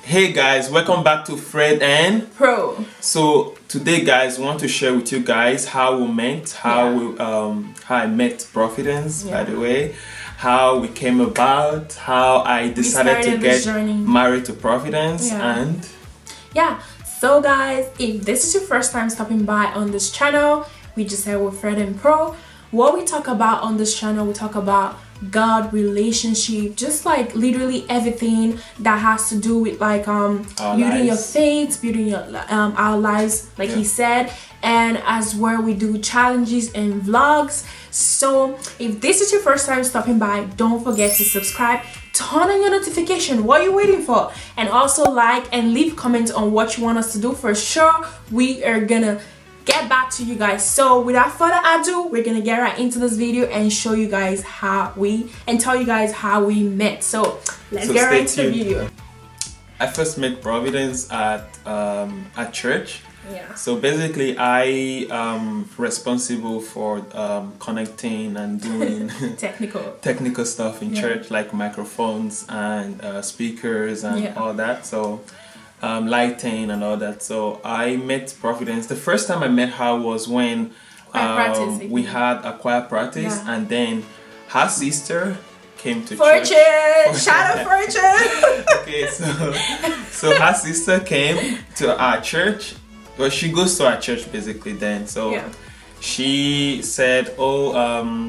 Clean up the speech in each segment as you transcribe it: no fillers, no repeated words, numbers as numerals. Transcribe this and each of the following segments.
Hey guys, welcome back to Fred and Pro. So today, guys, we want to share with you guys how we met, how I met Providence, by the way, how we came about, how I decided to get married to Providence, and So guys, if this is your first time stopping by on this channel, we just said with Fred and Pro. What we talk about on this channel, we talk about God, relationship, just like literally everything that has to do with like building your faith, building your our lives, like he said, and as well we do challenges and vlogs. So if this is your first time stopping by, don't forget to subscribe, turn on your notification. What are you waiting for? And also like and leave comments on what you want us to do. For sure we are gonna get back to you guys. So without further ado, we're gonna get right into this video and show you guys tell you guys how we met. So let's get right into the video. I first met Providence at church. So basically I am responsible for connecting and doing technical stuff in church, like microphones and speakers and all that. So lighting and all that. So I met Providence. The first time I met her was when we had a choir practice, and then her sister came to church. Shout out Fortune! Okay, so her sister came to our church. Well, she goes to our church basically then. So she said,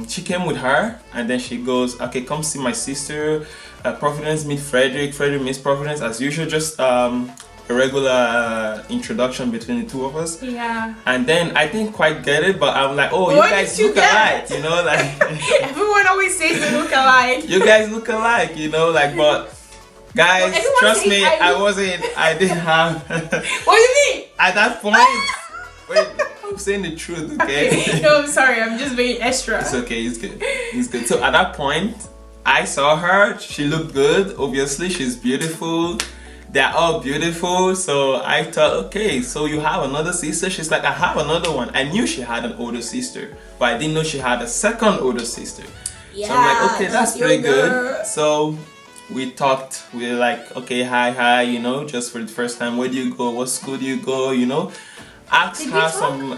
she came with her, and then she goes, okay, come see my sister. Providence meet Frederick meets Providence, as usual, just a regular introduction between the two of us. And then I didn't quite get it, but I'm like, you guys look alike, you know, like everyone always says they look alike. You guys look alike, you know, like, but guys, trust me, I didn't have What do you mean? At that point, wait, I'm saying the truth, okay? No, I'm sorry, I'm just being extra. It's okay, it's good. So at that point, I saw her, she looked good, obviously, she's beautiful, they're all beautiful, so I thought, okay, so you have another sister? She's like, I have another one. I knew she had an older sister, but I didn't know she had a second older sister. So I'm like, okay, that's pretty good. So we talked, we were like, okay, hi, you know, just for the first time, where do you go, what school do you go, you know? Asked her some,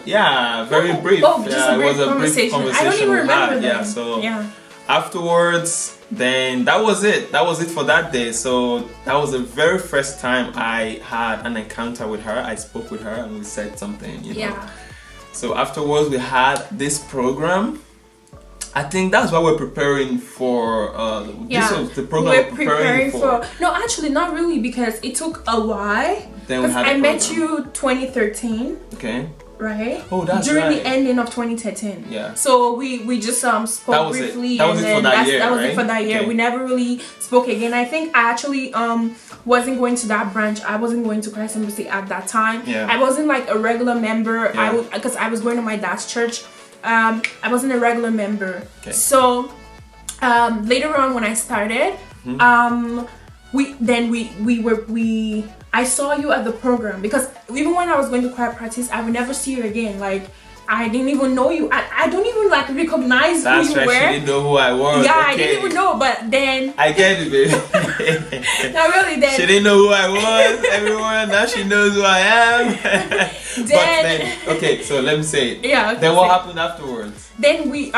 very brief. It was a brief conversation I don't even remember that. Afterwards, then that was it for that day. So that was the very first time I had an encounter with her. I spoke with her and we said something, you know. So afterwards we had this program. I think that's what we're preparing for. This was the program we're preparing for. No, actually not really, because it took a while. Because I met you 2013. Okay. Right? Oh, that's during the ending of 2013. Yeah. So we just spoke briefly, and then that was it for that year. We never really spoke again. I think I actually wasn't going to that branch. I wasn't going to Christ Embassy at that time. I wasn't like a regular member. Because I was going to my dad's church. I wasn't a regular member. So later on when I started, I saw you at the program, because even when I was going to choir practice, I would never see you again. Like, I didn't even know you. I don't even like recognize who you were. She didn't know who I was. I didn't even know, but then I get it, baby. Not really. Then she didn't know who I was. Everyone now she knows who I am. But then, okay, so let me say it. Then what happened afterwards? Then we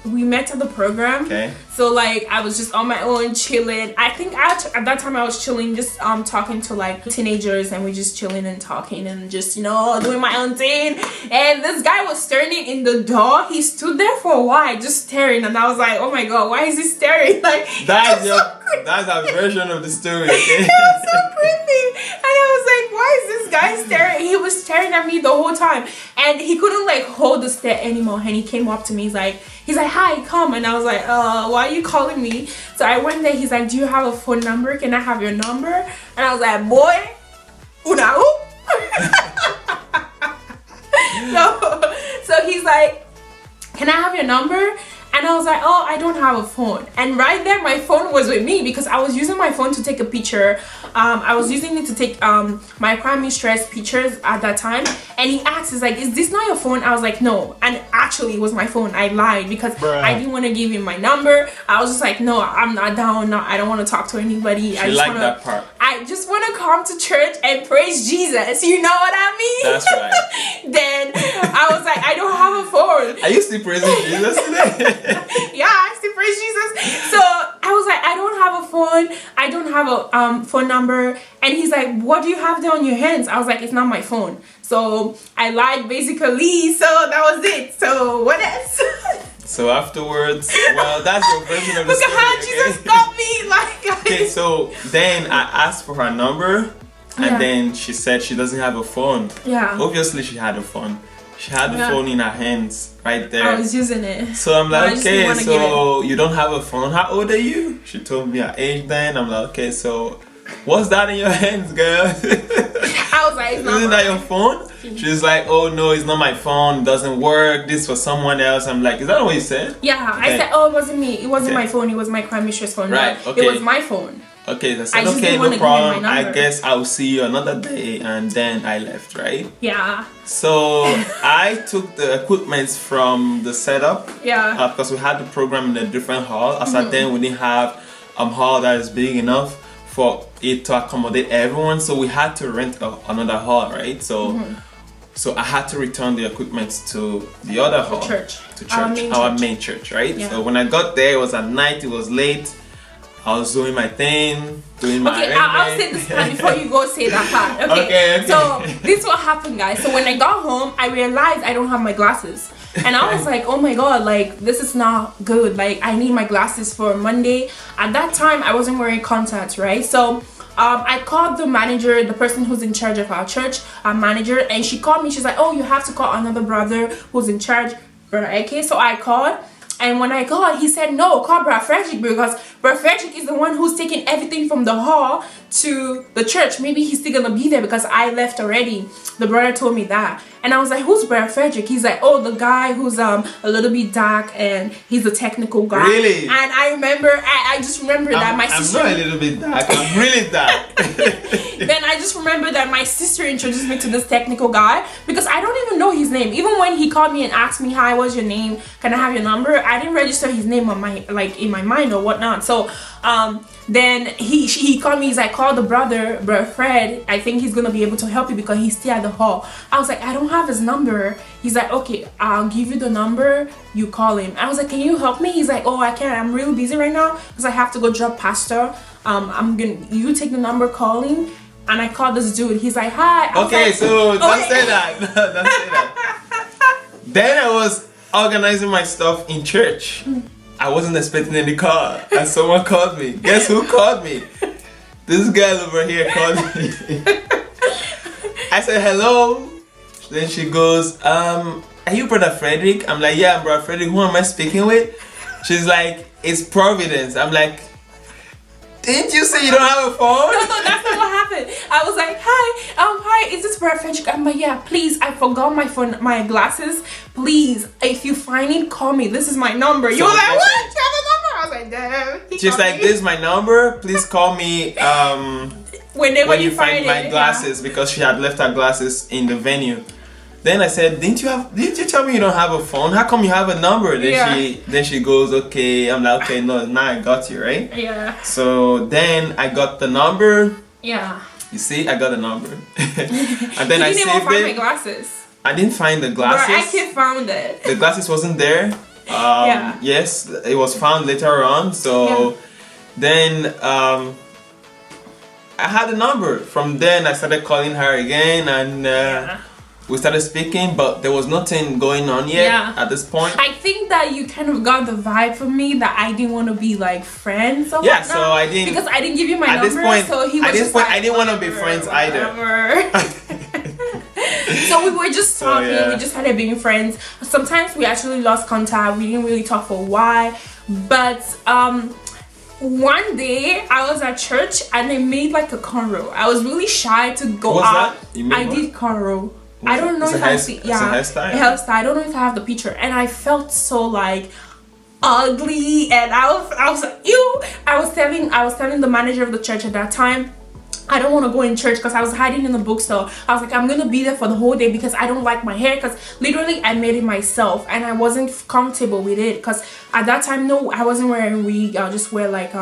met at the program. Okay. So like I was just on my own chilling. I think at that time I was chilling, just talking to like teenagers, and we just chilling and talking and just, you know, doing my own thing. And this guy was standing in the door. He stood there for a while just staring, and I was like, oh my god, why is he staring? Like that's a version of the story. Okay? It was so creepy. And I was like, why is this guy staring? He was staring at me the whole time, and he couldn't like hold the stare anymore. And he came up to me. He's like, hi, come. And I was like, why are you calling me? So I went there. He's like, do you have a phone number? Can I have your number? And I was like, boy, una. So he's like, can I have your number? And And I was like, oh, I don't have a phone. And right there, my phone was with me because I was using my phone to take a picture. I was using it to take my prime mistress pictures at that time. And he asked, he's like, is this not your phone? I was like, no. And actually, it was my phone. I lied because I didn't want to give him my number. I was just like, no, I'm not down. No, I don't want to talk to anybody. That part. I just want to come to church and praise Jesus. You know what I mean? That's right. Then I was like, I don't have a phone. Are you still praising Jesus today? Yeah, I still praise Jesus. So I was like, I don't have a phone. I don't have a phone number. And he's like, what do you have there on your hands? I was like, it's not my phone. So I lied basically. So that was it. So what else? So afterwards, well, that's your version of the Look story. at how Jesus got me. Like, okay, so then I asked for her number, and then she said she doesn't have a phone. Yeah. Obviously, she had a phone. She had the phone in her hands right there. I was using it. So I'm like, okay, so you don't have a phone. How old are you? She told me her age then. I'm like, okay, so what's that in your hands, girl? I was like, isn't that your phone? She's like, oh no, it's not my phone. It doesn't work. This for someone else. I'm like, is that what you said? Yeah, okay. I said, oh, it wasn't me. It wasn't my phone. It was my prime mistress phone. Right, no, okay. It was my phone. Okay, so I said, okay, no problem. I guess I'll see you another day. And then I left, right? Yeah. So I took the equipment from the setup. Yeah. Because we had the program in a different hall. As at then, we didn't have a hall that is big enough for it to accommodate everyone. So we had to rent another hall, right? So so I had to return the equipment to the other hall. To our main church, right? Yeah. So when I got there, it was at night, it was late. I was doing my thing, doing my Okay, I'll say this part before you go say that part. Okay. So this is what happened, guys. So when I got home, I realized I don't have my glasses. And I was like, oh my god, like this is not good. Like I need my glasses for Monday. At that time, I wasn't wearing contacts, right? So I called the manager, the person who's in charge of our church, our manager, and she called me. She's like, oh, you have to call another brother who's in charge, Brother Eke. So I called. And when I called, he said, no, call Brother Frederick because Brother Frederick is the one who's taking everything from the hall to the church. Maybe he's still gonna be there because I left already. The brother told me that. And I was like, who's Brother Frederick? He's like, oh, the guy who's a little bit dark and he's a technical guy. Really? And I remember, I just remember that my sister... I'm not a little bit dark, I'm really dark. Then I just remember that my sister introduced me to this technical guy because I don't even know his name. Even when he called me and asked me, hi, what's your name? Can I have your number? I didn't register his name on my, like, in my mind or whatnot. So then he called me. He's like, call the brother Fred. I think he's gonna be able to help you because he's still at the hall. I was like, I don't have his number. He's like, okay, I'll give you the number, you call him. I was like, can you help me? He's like, oh, I can't, I'm really busy right now because I have to go drop pastor. You take the number, call him. And I called this dude. He's like, hi. Okay, like, so don't say that. Don't say that. Then I was organizing my stuff in church. I wasn't expecting any call, and someone called me. Guess who called me? This girl over here called me. I said hello. Then she goes, are you Brother Frederick? I'm like, yeah, I'm Brother Frederick. Who am I speaking with? She's like, it's Providence. I'm like, didn't you say you don't have a phone? No, that's not what happened. I was like, hi, is this Brother Frederick? I'm like, yeah, please, I forgot my phone, my glasses. Please, if you find it, call me. This is my number. You were like, what? You have a number? I was like, damn. She's like, this is my number. Please call me whenever when you find my glasses, because she had left her glasses in the venue. Then I said, didn't you tell me you don't have a phone? How come you have a number? Then she goes, okay. I'm like, okay, no, now I got you, right? Yeah. So then I got the number. Yeah. You see, I got the number. And then you I didn't saved even find it. my glasses. I didn't find the glasses. Bro, I can't found it. The glasses wasn't there. Yeah. Yes, it was found later on. So then I had the number. From then I started calling her again, and we started speaking, but there was nothing going on yet at this point. I think that you kind of got the vibe from me that I didn't want to be like friends or whatnot, so I didn't, because I didn't give you my number. This point, so he was at this just point, like, I didn't want to be friends either. So we were just talking. We just started being friends. Sometimes we actually lost contact. We didn't really talk for a while, but one day I was at church and I made like a cornrow. I was really shy to go out. I did cornrow. I don't know if I see. Yeah, hairstyle. I don't know if I have the picture, and I felt so like ugly, and I was like, ew. I was telling the manager of the church at that time, I don't want to go in church because I was hiding in the bookstore. I was like, I'm gonna be there for the whole day because I don't like my hair, because literally I made it myself and I wasn't comfortable with it, because at that time, no, I wasn't wearing wig. I'll just wear like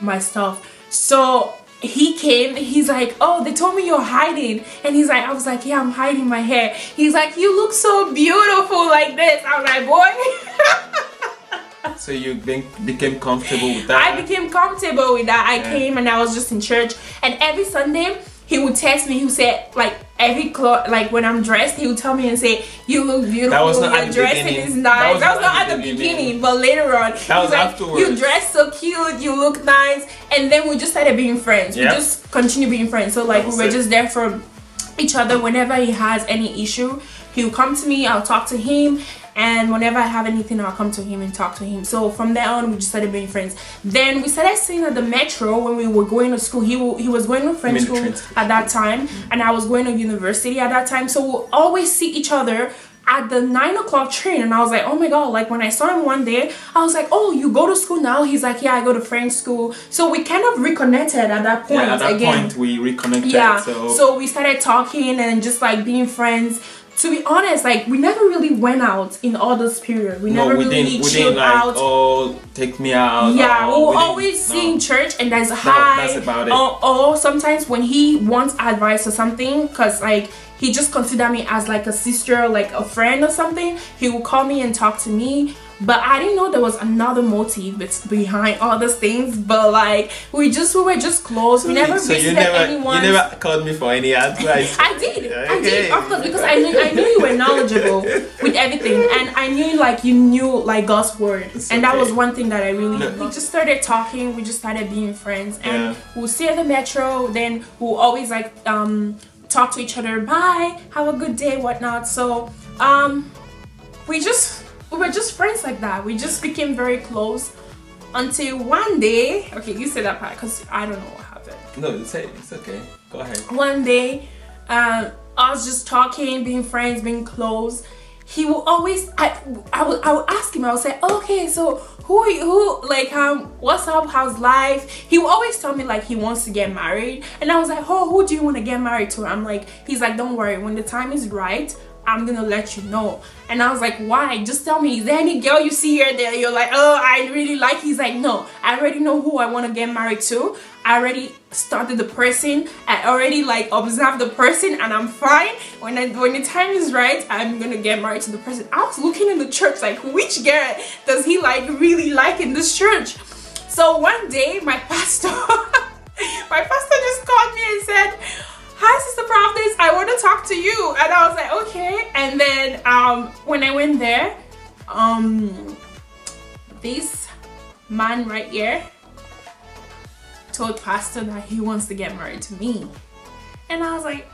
my stuff. So he came, he's like, oh, they told me you're hiding. And he's like, I was like, yeah, I'm hiding my hair. He's like, you look so beautiful like this. I was like, boy. So you became comfortable with that? I became comfortable with that. I came and I was just in church, and every Sunday he would text me. He would say, like, every like when I'm dressed, he would tell me and say, you look beautiful, that was not your at the dressing beginning. is nice. That was not at the beginning, but later on. That was like, afterwards. you dress so cute, you look nice. And then we just started being friends. Yep. We just continue being friends. So like we were just there for each other. Whenever he has any issue, he'll come to me, I'll talk to him. And whenever I have anything, I'll come to him and talk to him. So from there on, we just started being friends. Then we started seeing at the metro when we were going to school. He was going to French school at that time, and I was going to university at that time. So we'll always see each other at the 9 o'clock train. And I was like, oh my god, like when I saw him one day, I was like, oh, you go to school now? He's like, yeah, I go to French school. So we kind of reconnected at that point. Yeah, at that again. point we reconnected. Yeah, so we started talking and just like being friends. To be honest, like we never really went out in all this period. We never really chilled out. Oh, take me out. Yeah, we'll always see in church and there's a hi. That's about it. Or sometimes when he wants advice or something, because like he just consider me as like a sister, like a friend or something, he will call me and talk to me. But I didn't know there was another motive behind all these things. But like we were just close. We never visited anyone. You never called me for any advice. I did, of course, because I knew you were knowledgeable with everything, and I knew like you knew like God's word, and that was one thing that I really. We just started talking. We just started being friends, and we'll see at the metro. Then we'll always like talk to each other. Bye, have a good day, whatnot. So we were just friends like that. We just became very close until one day. Okay, you say that part because I don't know what happened. No, say it. It's okay. Go ahead. One day, I was just talking, being friends, being close. He will always, I would ask him. I would say, okay, so who are you? Like, what's up? How's life? He will always tell me like he wants to get married, and I was like, oh, who do you want to get married to? I'm like, he's like, don't worry, when the time is right, I'm gonna let you know. And I was like, why? Just tell me, is there any girl you see here that you're like, oh, I really like? He's like, no, I already know who I want to get married to. I already started the person. I already like observed the person, and I'm fine. When the time is right, I'm gonna get married to the person. I was looking in the church like, which girl does he like really like in this church? So one day, my pastor just called me and said, hi, Sister Prophetess, I want to talk to you. And I was like, okay. And then when I went there, this man right here told Pastor that he wants to get married to me. And I was like,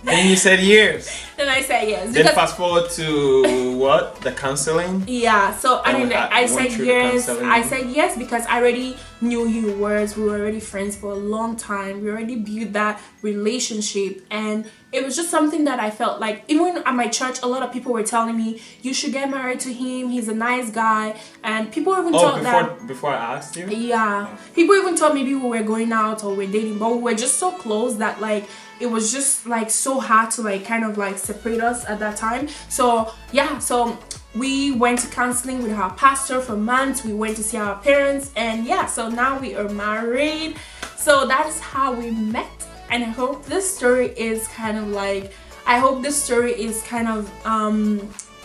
Then you said yes. Then I said yes. Then fast forward to what? The counseling? Yeah, so I said yes. I said yes because I already knew who you were. We were already friends for a long time. We already built that relationship, and it was just something that I felt like, even at my church, a lot of people were telling me, you should get married to him. He's a nice guy. And people even thought that. Before I asked you? Yeah. People even told me we were going out or we're dating, but we were just so close that like, it was just like so hard to like kind of like separate us at that time. So yeah, so we went to counseling with our pastor for months. We went to see our parents, and yeah, so now we are married. So that's how we met, and I hope this story is kind of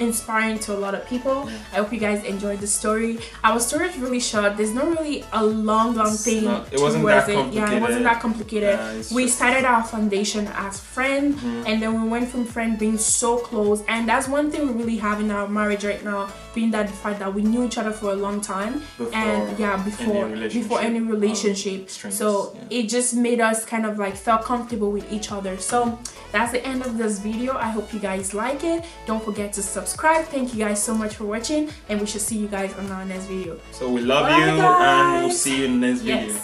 inspiring to a lot of people. I hope you guys enjoyed the story. Our story is really short. There's not really a long thing. It wasn't that complicated. Yeah, it wasn't that complicated. We started our foundation as friends, and then we went from friend being so close. And that's one thing we really have in our marriage right now, being that the fact that we knew each other for a long time, before any relationship. So it just made us kind of like felt comfortable with each other. So that's the end of this video. I hope you guys like it. Don't forget to subscribe. Thank you guys so much for watching, and we should see you guys on our next video. So we love you, and we'll see you in the next video.